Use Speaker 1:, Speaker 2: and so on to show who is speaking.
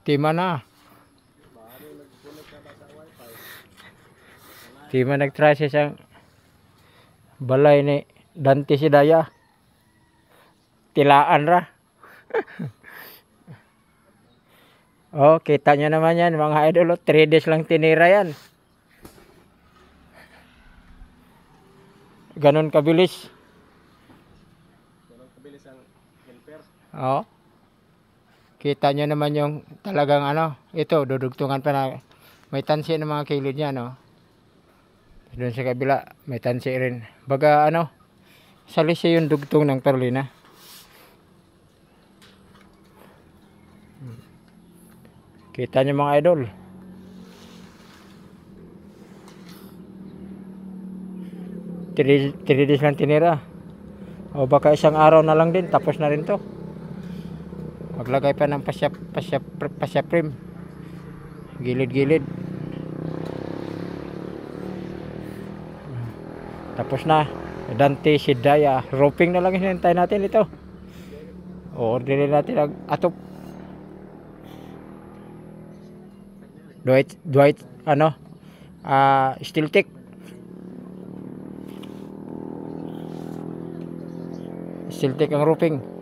Speaker 1: Tima na. Tima nag-try siya siyang balay ni Dante si Daya. Tilaan ra. Oh, kita nyo naman yan mga idol. 3 days lang tinira yan. Ganon kabilis.
Speaker 2: Ganon kabilis ang helper.
Speaker 1: Oh. Kita nyo naman yung talagang ano. Ito, dudugtungan pa na. May tansi ng mga kilid niya, no. Doon sa kabila, may tansi rin. Baga ano, salis siya yung dugtong ng perlina. Kita nyo mga idol. Tridis lang tinira. O baka isang araw na lang din, tapos na rin to. Maglagay pa ng pasya prim. Gilid-gilid. Tapos na. Dante si Daya. Roping na lang hinintay natin ito. Orderin natin ang atop. Dwight ano? Steel tick. Steel tick ang roping.